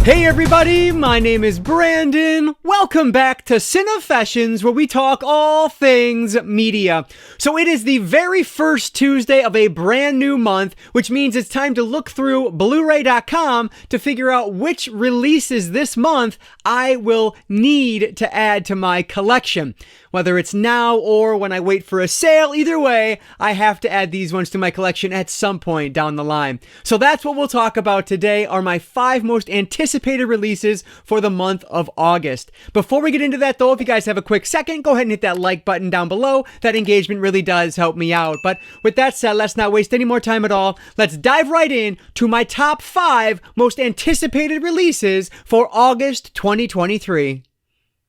Hey everybody, my name is Brandon. Welcome back to Cinefessions, where we talk all things media. So it is the very first Tuesday of a brand new month, which means it's time to look through bluray.com to figure out which releases this month I will need to add to my collection. Whether it's now or when I wait for a sale, either way, I have to add these ones to my collection at some point down the line. So that's what we'll talk about today, are my 5 most anticipated releases for the month of August. Before we get into that though, if you guys have a quick second, go ahead and hit that like button down below. That engagement really does help me out. But with that said, let's not waste any more time at all. Let's dive right in to my top 5 most anticipated releases for August 2023.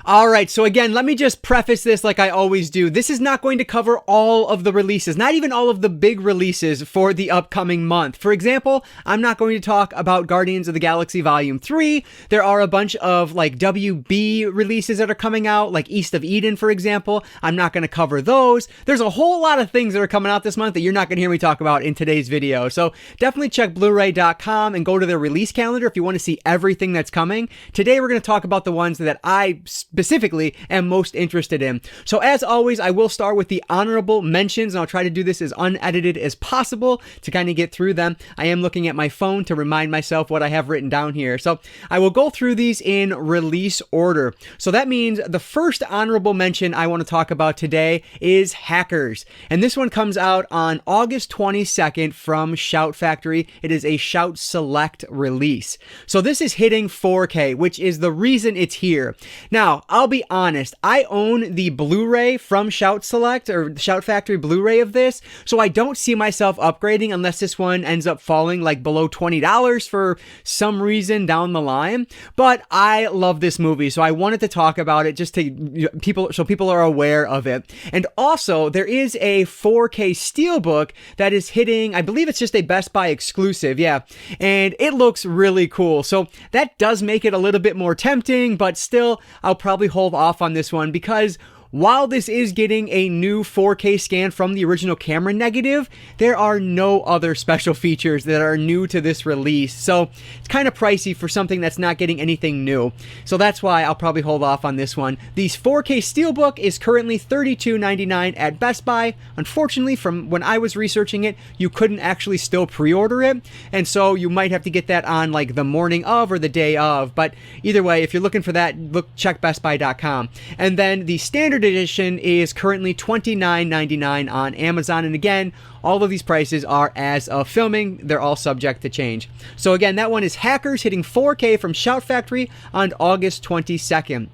Alright, so again, let me just preface this like I always do. This is not going to cover all of the releases, not even all of the big releases for the upcoming month. For example, I'm not going to talk about Guardians of the Galaxy Volume 3. There are a bunch of like WB releases that are coming out, like East of Eden, for example. I'm not going to cover those. There's a whole lot of things that are coming out this month that you're not going to hear me talk about in today's video. So definitely check bluray.com and go to their release calendar if you want to see everything that's coming. Today we're going to talk about the ones that I specifically am most interested in. So as always, I will start with the honorable mentions, and I'll try to do this as unedited as possible to kind of get through them. I am looking at my phone to remind myself what I have written down here. So I will go through these in release order. So that means the first honorable mention I want to talk about today is Hackers. And this one comes out on August 22nd from Shout Factory. It is a Shout Select release. So this is hitting 4K, which is the reason it's here. Now, I'll be honest, I own the Blu-ray from Shout Select or Shout Factory Blu-ray of this, so I don't see myself upgrading unless this one ends up falling like below $20 for some reason down the line. But I love this movie, so I wanted to talk about it just to people are aware of it. And also, there is a 4K Steelbook that is hitting, I believe it's just a Best Buy exclusive, yeah, and it looks really cool. So that does make it a little bit more tempting, but still, I'll probably hold off on this one because while this is getting a new 4K scan from the original camera negative, there are no other special features that are new to this release. So it's kind of pricey for something that's not getting anything new. So that's why I'll probably hold off on this one. The 4K Steelbook is currently $32.99 at Best Buy. Unfortunately, from when I was researching it, you couldn't actually still pre-order it. And so you might have to get that on like the morning of or the day of. But either way, if you're looking for that, check bestbuy.com. And then the standard edition is currently $29.99 on Amazon, and again, all of these prices are as of filming. They're all subject to change. So again, that one is Hackers, hitting 4K from Shout Factory on August 22nd.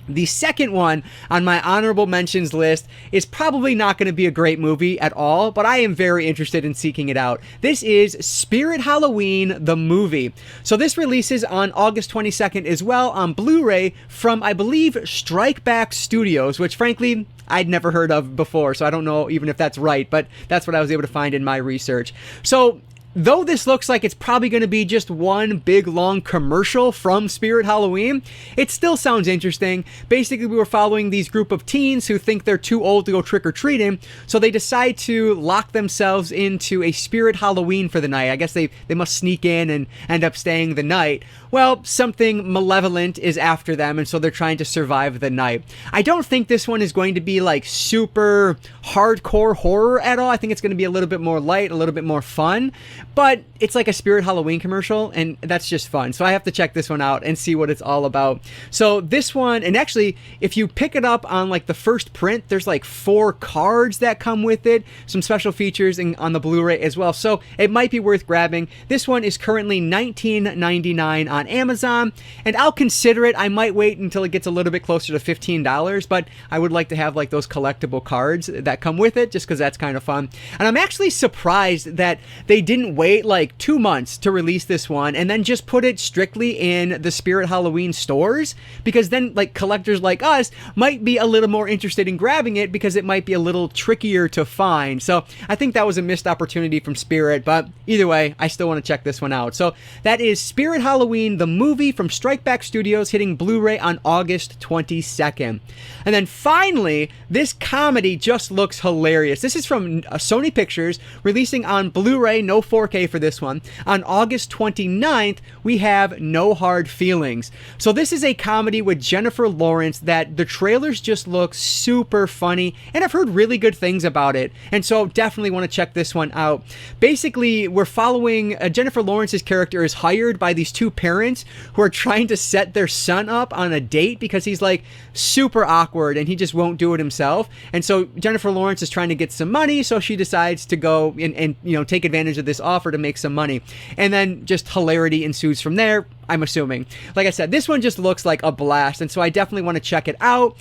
The second one on my honorable mentions list is probably not going to be a great movie at all, but I am very interested in seeking it out. This is Spirit Halloween, the movie. So this releases on August 22nd as well on Blu-ray from, I believe, Strike Back Studios, which frankly, I'd never heard of before, so I don't know even if that's right, but that's what I was able to find in my research. So though this looks like it's probably going to be just one big long commercial from Spirit Halloween, it still sounds interesting. Basically, we were following these group of teens who think they're too old to go trick-or-treating, so they decide to lock themselves into a Spirit Halloween for the night. I guess they must sneak in and end up staying the night. Well, something malevolent is after them, and so they're trying to survive the night. I don't think this one is going to be like super hardcore horror at all. I think it's going to be a little bit more light, a little bit more fun. But it's like a Spirit Halloween commercial, and that's just fun. So I have to check this one out and see what it's all about. So this one, and actually, if you pick it up on like the first print, there's like 4 cards that come with it, some special features on the Blu-ray as well. So it might be worth grabbing. This one is currently $19.99 on Amazon, and I'll consider it. I might wait until it gets a little bit closer to $15, but I would like to have like those collectible cards that come with it, just because that's kind of fun. And I'm actually surprised that they didn't wait like 2 months to release this one and then just put it strictly in the Spirit Halloween stores, because then like collectors like us might be a little more interested in grabbing it because it might be a little trickier to find. So I think that was a missed opportunity from Spirit, but either way, I still want to check this one out. So that is Spirit Halloween between the movie from Strike Back Studios hitting Blu-ray on August 22nd. And then finally, this comedy just looks hilarious. This is from Sony Pictures, releasing on Blu-ray, no 4K for this one. On August 29th, we have No Hard Feelings. So this is a comedy with Jennifer Lawrence that the trailers just look super funny, and I've heard really good things about it. And so definitely want to check this one out. Basically, we're following Jennifer Lawrence's character is hired by these two parents who are trying to set their son up on a date because he's like super awkward and he just won't do it himself. And so Jennifer Lawrence is trying to get some money, so she decides to go and take advantage of this offer to make some money. And then just hilarity ensues from there, I'm assuming. Like I said, this one just looks like a blast, and so I definitely want to check it out.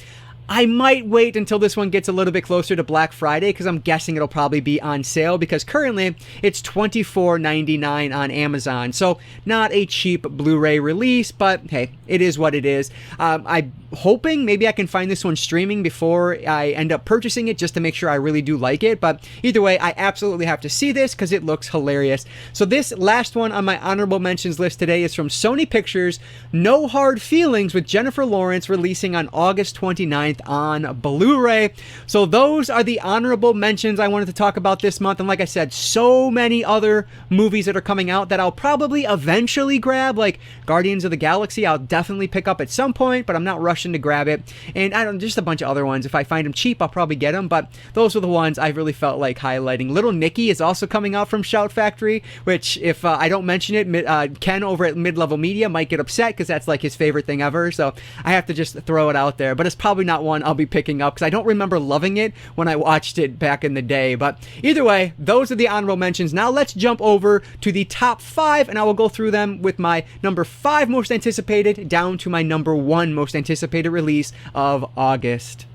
I might wait until this one gets a little bit closer to Black Friday because I'm guessing it'll probably be on sale, because currently it's $24.99 on Amazon. So not a cheap Blu-ray release, but hey, it is what it is. I'm hoping maybe I can find this one streaming before I end up purchasing it, just to make sure I really do like it. But either way, I absolutely have to see this because it looks hilarious. So this last one on my honorable mentions list today is from Sony Pictures, No Hard Feelings with Jennifer Lawrence, releasing on August 29th on Blu-ray. So those are the honorable mentions I wanted to talk about this month. And like I said, so many other movies that are coming out that I'll probably eventually grab, like Guardians of the Galaxy. I'll definitely pick up at some point, but I'm not rushing to grab it. And just a bunch of other ones. If I find them cheap, I'll probably get them, but those are the ones I really felt like highlighting. Little Nicky is also coming out from Shout Factory, which if I don't mention it, Ken over at Mid-Level Media might get upset because that's like his favorite thing ever. So I have to just throw it out there, but it's probably not one I'll be picking up because I don't remember loving it when I watched it back in the day. But either way, those are the honorable mentions. Now let's jump over to the top 5, and I will go through them with my number 5 most anticipated down to my number 1 most anticipated release of August.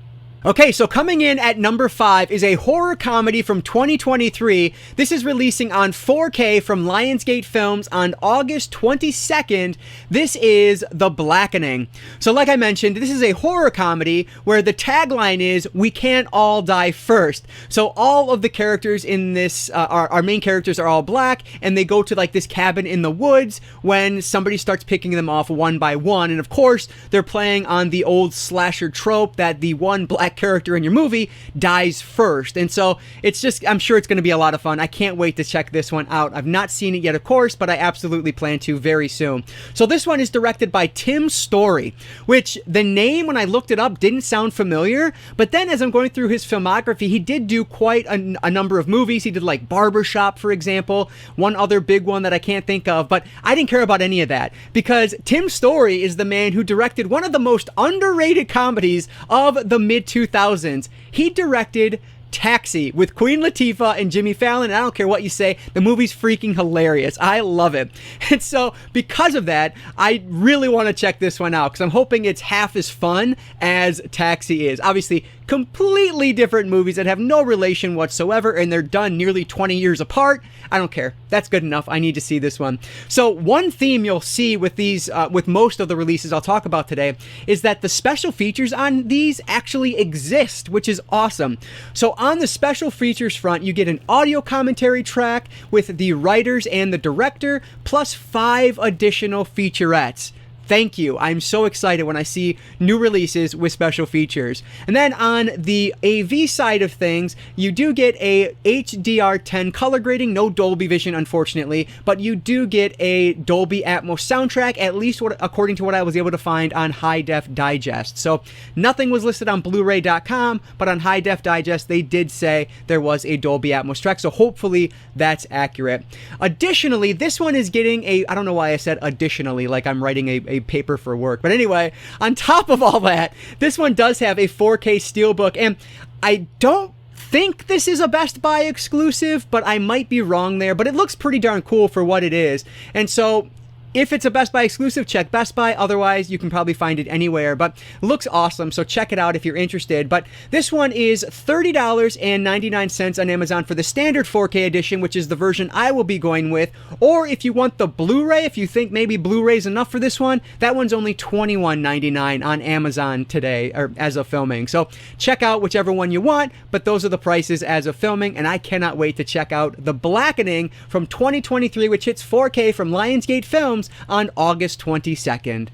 Okay, so coming in at number 5 is a horror comedy from 2023. This is releasing on 4K from Lionsgate Films on August 22nd. This is The Blackening. So like I mentioned, this is a horror comedy where the tagline is, "We can't all die first." So all of the characters in this, our main characters are all black, and they go to like this cabin in the woods when somebody starts picking them off one by one. And of course, they're playing on the old slasher trope that the one black character in your movie dies first. And so it's just, I'm sure it's going to be a lot of fun. I can't wait to check this one out. I've not seen it yet, of course, but I absolutely plan to very soon. So this one is directed by Tim Story, which the name, when I looked it up, didn't sound familiar. But then as I'm going through his filmography, he did do quite a number of movies. He did like Barbershop, for example, one other big one that I can't think of, but I didn't care about any of that because Tim Story is the man who directed one of the most underrated comedies of the mid-2000s. He directed Taxi with Queen Latifah and Jimmy Fallon. I don't care what you say, the movie's freaking hilarious. I love it. And so because of that, I really want to check this one out because I'm hoping it's half as fun as Taxi is. Obviously, completely different movies that have no relation whatsoever, and they're done nearly 20 years apart. I don't care. That's good enough. I need to see this one. So one theme you'll see with these, with most of the releases I'll talk about today, is that the special features on these actually exist, which is awesome. So on the special features front, you get an audio commentary track with the writers and the director, plus 5 additional featurettes. Thank you. I'm so excited when I see new releases with special features. And then on the AV side of things, you do get a HDR10 color grading, no Dolby Vision, unfortunately, but you do get a Dolby Atmos soundtrack, at least according to what I was able to find on High Def Digest. So nothing was listed on Blu-ray.com, but on High Def Digest, they did say there was a Dolby Atmos track, so hopefully that's accurate. Additionally, this one is getting a, I don't know why I said additionally, like I'm writing a paper for work. But anyway, on top of all that, this one does have a 4K Steelbook, and I don't think this is a Best Buy exclusive, but I might be wrong there, but it looks pretty darn cool for what it is. And so if it's a Best Buy exclusive, check Best Buy. Otherwise, you can probably find it anywhere. But it looks awesome, so check it out if you're interested. But this one is $30.99 on Amazon for the standard 4K edition, which is the version I will be going with. Or if you want the Blu-ray, if you think maybe Blu-ray is enough for this one, that one's only $21.99 on Amazon today, or as of filming. So check out whichever one you want, but those are the prices as of filming, and I cannot wait to check out The Blackening from 2023, which hits 4K from Lionsgate Films Films on August 22nd.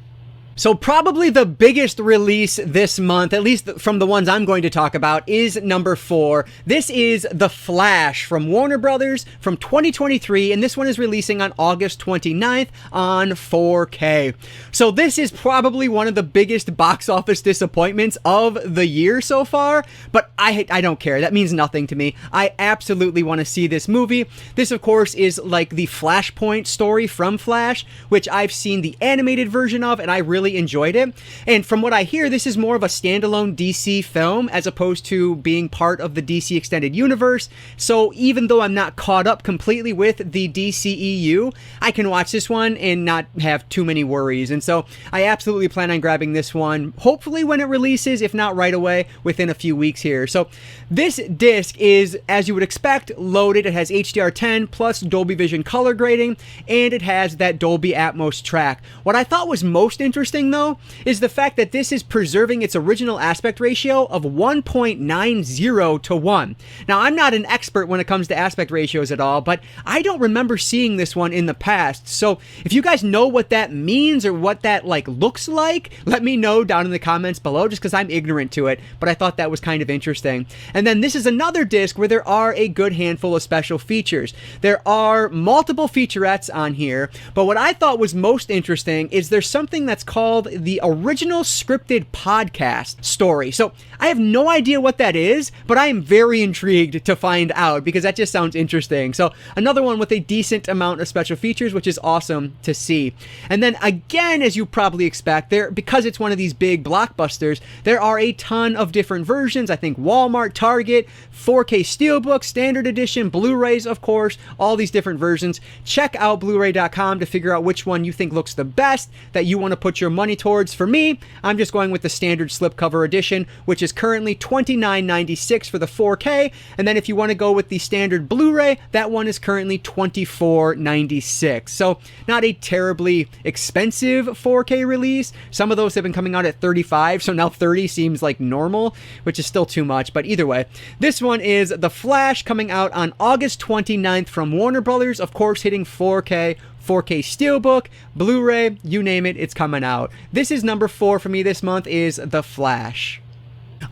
So probably the biggest release this month, at least from the ones I'm going to talk about, is number 4. This is The Flash from Warner Brothers from 2023, and this one is releasing on August 29th on 4K. So this is probably one of the biggest box office disappointments of the year so far, but I don't care. That means nothing to me. I absolutely want to see this movie. This, of course, is like the Flashpoint story from Flash, which I've seen the animated version of, and I really enjoyed it. And from what I hear, this is more of a standalone DC film as opposed to being part of the DC Extended Universe. So even though I'm not caught up completely with the DCEU, I can watch this one and not have too many worries. And so I absolutely plan on grabbing this one, hopefully when it releases, if not right away, within a few weeks here. So this disc is, as you would expect, loaded. It has HDR10 plus Dolby Vision color grading, and it has that Dolby Atmos track. What I thought was most interesting, though, is the fact that this is preserving its original aspect ratio of 1.90 to 1. Now, I'm not an expert when it comes to aspect ratios at all, but I don't remember seeing this one in the past. So if you guys know what that means or what that looks like, let me know down in the comments below, just because I'm ignorant to it, but I thought that was kind of interesting. And then this is another disc where there are a good handful of special features. There are multiple featurettes on here, but what I thought was most interesting is there's something that's called the original scripted podcast story. So I have no idea what that is, but I am very intrigued to find out because that just sounds interesting. So another one with a decent amount of special features, which is awesome to see. And then again, as you probably expect, because it's one of these big blockbusters, there are a ton of different versions. I think Walmart, Target, 4K Steelbook, Standard Edition, Blu-rays, of course, all these different versions. Check out blu-ray.com to figure out which one you think looks the best that you want to put your money towards. For me, I'm just going with the standard slipcover edition, which is currently $29.96 for the 4K, and then if you want to go with the standard Blu-ray, that one is currently $24.96. So not a terribly expensive 4K release. Some of those have been coming out at $35, so now $30 seems like normal, which is still too much, but either way, this one is The Flash coming out on August 29th from Warner Brothers, of course hitting 4K, 4K Steelbook, Blu-ray, you name it, it's coming out. This is number 4 for me this month, is The Flash.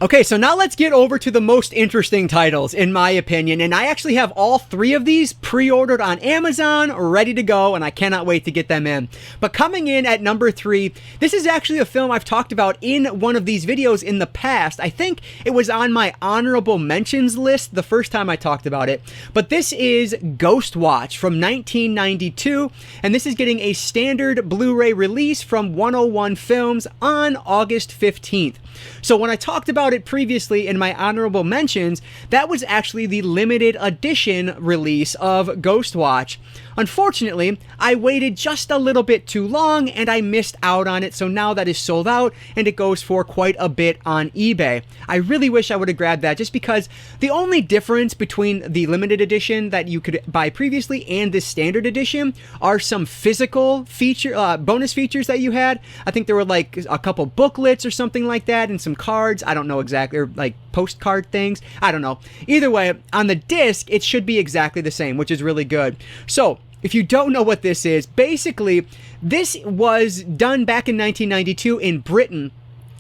Okay, so now let's get over to the most interesting titles, in my opinion, and I actually have all 3 of these pre-ordered on Amazon, ready to go, and I cannot wait to get them in. But coming in at number 3, this is actually a film I've talked about in one of these videos in the past. I think it was on my honorable mentions list the first time I talked about it, but this is Ghostwatch from 1992, and this is getting a standard Blu-ray release from 101 Films on August 15th. So when I talked about it previously in my honorable mentions, that was actually the limited edition release of Ghostwatch. Unfortunately, I waited just a little bit too long and I missed out on it, so now that is sold out and it goes for quite a bit on eBay. I really wish I would have grabbed that, just because the only difference between the limited edition that you could buy previously and this standard edition are some physical bonus features that you had. I think there were like a couple booklets or something like that and some cards. I don't know exactly, or like postcard things. I don't know. Either way, on the disc, it should be exactly the same, which is really good. So if you don't know what this is, basically, this was done back in 1992 in Britain,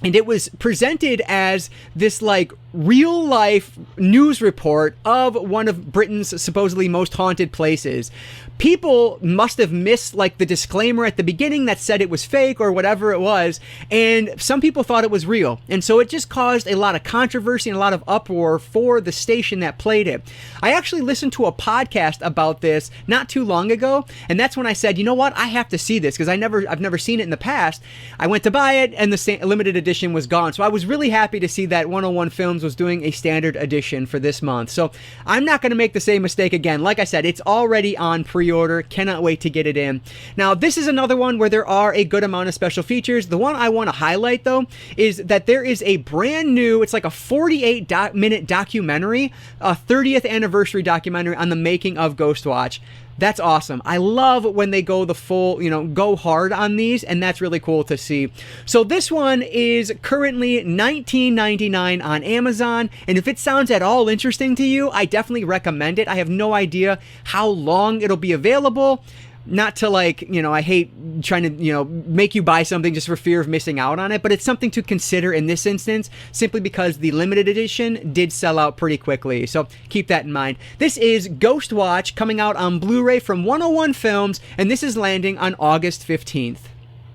and it was presented as this like real life news report of one of Britain's supposedly most haunted places. People must have missed like the disclaimer at the beginning that said it was fake or whatever it was, and some people thought it was real, and so it just caused a lot of controversy and a lot of uproar for the station that played it. I actually listened to a podcast about this not too long ago, and that's when I said, you know what, I have to see this, because I've never seen it in the past. I went to buy it and the limited edition was gone, so I was really happy to see that 101 Films was doing a standard edition for this month. So I'm not going to make the same mistake again. Like I said, it's already on pre-order. Cannot wait to get it in. Now, this is another one where there are a good amount of special features. The one I want to highlight, though, is that there is a brand new, it's like a 48-minute documentary, a 30th anniversary documentary on the making of Ghostwatch. That's awesome. I love when they go the full, go hard on these, and that's really cool to see. So this one is currently $19.99 on Amazon, and if it sounds at all interesting to you, I definitely recommend it. I have no idea how long it'll be available, not to like, I hate trying to, make you buy something just for fear of missing out on it, but it's something to consider in this instance, simply because the limited edition did sell out pretty quickly. So keep that in mind. This is Ghost Watch, coming out on Blu-ray from 101 Films, and this is landing on August 15th.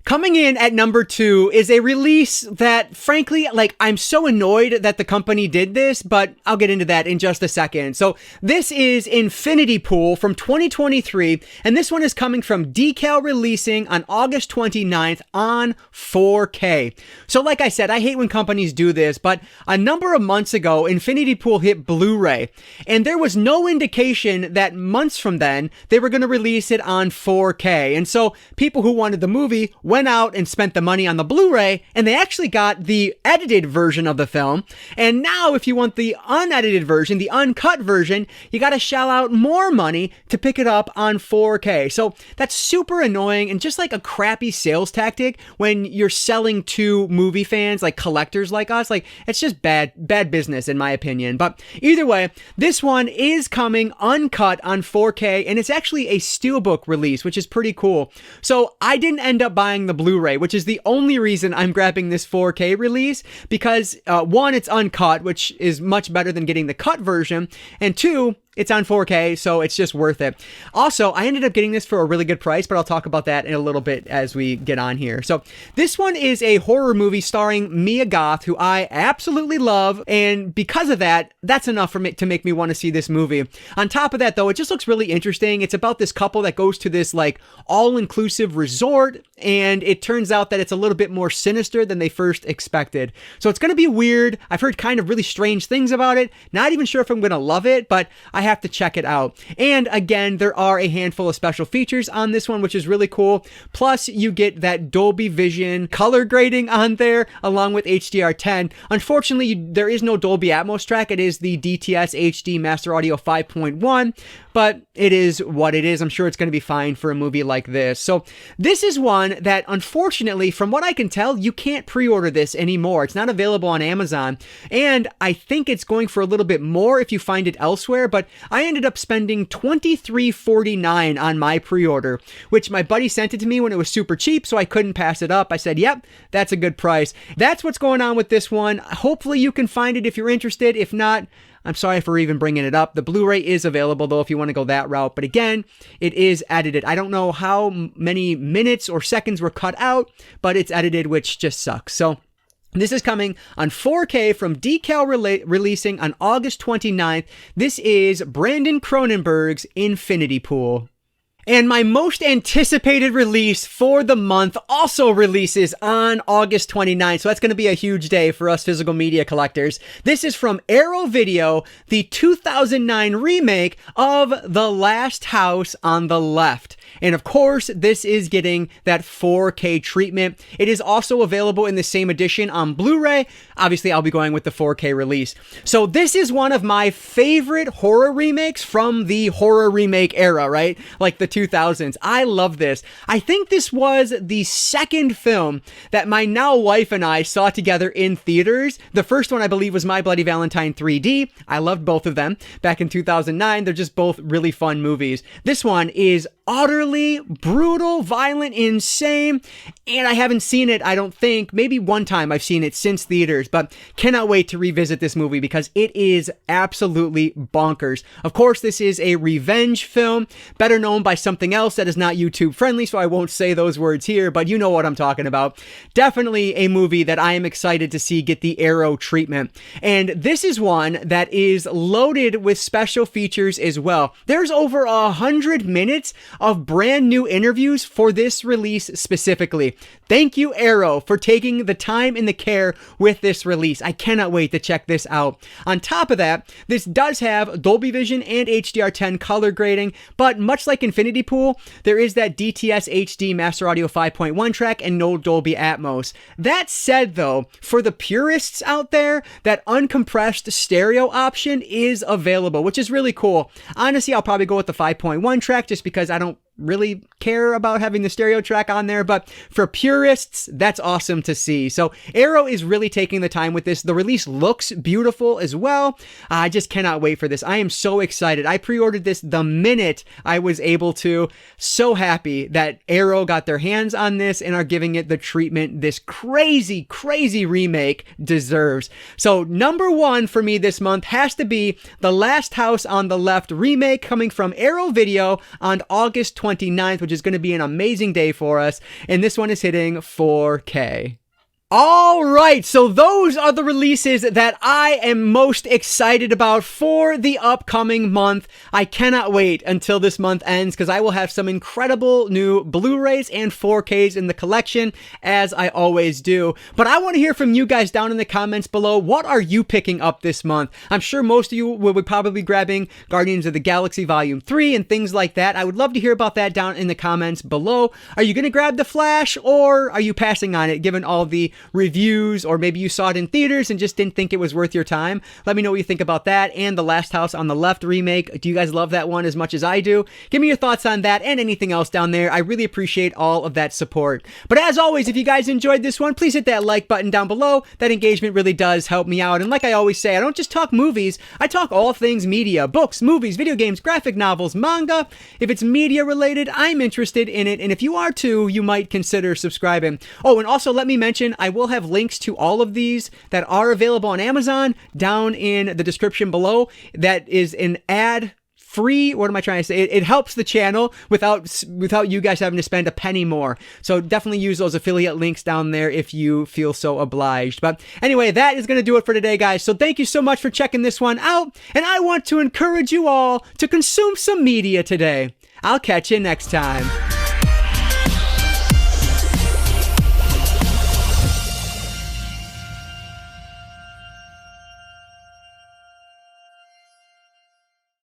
Coming in at number 2 is a release that, frankly, I'm so annoyed that the company did this, but I'll get into that in just a second. So this is Infinity Pool from 2023, and this one is coming from Decal Releasing on August 29th on 4K. So like I said, I hate when companies do this, but a number of months ago, Infinity Pool hit Blu-ray, and there was no indication that months from then, they were going to release it on 4K. And so people who wanted the movie went out and spent the money on the Blu-ray, and they actually got the edited version of the film. And now if you want the unedited version, the uncut version, you got to shell out more money to pick it up on 4K. So that's super annoying and just like a crappy sales tactic when you're selling to movie fans, like collectors like us. It's just bad business in my opinion. But either way, this one is coming uncut on 4K, and it's actually a steelbook release, which is pretty cool. So I didn't end up buying the Blu-ray, which is the only reason I'm grabbing this 4K release, because one, it's uncut, which is much better than getting the cut version, and two, it's on 4K, so it's just worth it. Also, I ended up getting this for a really good price, but I'll talk about that in a little bit as we get on here. So this one is a horror movie starring Mia Goth, who I absolutely love, and because of that, that's enough for me to make me want to see this movie. On top of that, though, it just looks really interesting. It's about this couple that goes to this all-inclusive resort, and it turns out that it's a little bit more sinister than they first expected. So it's going to be weird. I've heard kind of really strange things about it. Not even sure if I'm going to love it, but I have to check it out. And again, there are a handful of special features on this one, which is really cool. Plus, you get that Dolby Vision color grading on there, along with HDR10. Unfortunately, there is no Dolby Atmos track. It is the DTS HD Master Audio 5.1, but it is what it is. I'm sure it's going to be fine for a movie like this. So this is one that, unfortunately, from what I can tell, you can't pre-order this anymore. It's not available on Amazon, and I think it's going for a little bit more if you find it elsewhere, but I ended up spending $23.49 on my pre-order, which my buddy sent it to me when it was super cheap, so I couldn't pass it up. I said, yep, that's a good price. That's what's going on with this one. Hopefully you can find it if you're interested. If not, I'm sorry for even bringing it up. The Blu-ray is available, though, if you want to go that route. But again, it is edited. I don't know how many minutes or seconds were cut out, but it's edited, which just sucks. So this is coming on 4K from Decal Releasing on August 29th. This is Brandon Cronenberg's Infinity Pool. And my most anticipated release for the month also releases on August 29th. So that's going to be a huge day for us physical media collectors. This is from Arrow Video, the 2009 remake of The Last House on the Left. And of course, this is getting that 4K treatment. It is also available in the same edition on Blu-ray. Obviously, I'll be going with the 4K release. So this is one of my favorite horror remakes from the horror remake era, right? Like the 2000s. I love this. I think this was the second film that my now wife and I saw together in theaters. The first one, I believe, was My Bloody Valentine 3D. I loved both of them back in 2009. They're just both really fun movies. This one is utterly brutal, violent, insane, and I haven't seen it, I don't think, maybe one time I've seen it since theaters, but cannot wait to revisit this movie because it is absolutely bonkers. Of course, this is a revenge film, better known by something else that is not YouTube friendly, so I won't say those words here, but you know what I'm talking about. Definitely a movie that I am excited to see get the Arrow treatment. And this is one that is loaded with special features as well. There's over 100 minutes of brand new interviews for this release specifically. Thank you, Arrow, for taking the time and the care with this release. I cannot wait to check this out. On top of that, this does have Dolby Vision and HDR10 color grading, but much like Infinity Pool, there is that DTS HD Master Audio 5.1 track and no Dolby Atmos. That said, though, for the purists out there, that uncompressed stereo option is available, which is really cool. Honestly, I'll probably go with the 5.1 track just because I don't really care about having the stereo track on there, but for purists, that's awesome to see. So Arrow is really taking the time with this. The release looks beautiful as well. I just cannot wait for this. I am so excited. I pre-ordered this the minute I was able to. So happy that Arrow got their hands on this and are giving it the treatment this crazy, crazy remake deserves. So number one for me this month has to be The Last House on the Left remake, coming from Arrow Video on August 29th, which is going to be an amazing day for us. And this one is hitting 4K. All right, so those are the releases that I am most excited about for the upcoming month. I cannot wait until this month ends because I will have some incredible new Blu-rays and 4Ks in the collection, as I always do. But I want to hear from you guys down in the comments below. What are you picking up this month? I'm sure most of you will be probably grabbing Guardians of the Galaxy Volume 3 and things like that. I would love to hear about that down in the comments below. Are you going to grab The Flash, or are you passing on it given all the reviews, or maybe you saw it in theaters and just didn't think it was worth your time? Let me know what you think about that and The Last House on the Left remake. Do you guys love that one as much as I do? Give me your thoughts on that and anything else down there. I really appreciate all of that support. But as always, if you guys enjoyed this one, please hit that like button down below. That engagement really does help me out. And like I always say, I don't just talk movies, I talk all things media: books, movies, video games, graphic novels, manga. If it's media related, I'm interested in it. And if you are too, you might consider subscribing. Oh, and also let me mention, I will have links to all of these that are available on Amazon down in the description below. That is an ad free, what am I trying to say? It helps the channel without you guys having to spend a penny more. So definitely use those affiliate links down there if you feel so obliged. But anyway, that is going to do it for today, guys. So thank you so much for checking this one out. And I want to encourage you all to consume some media today. I'll catch you next time.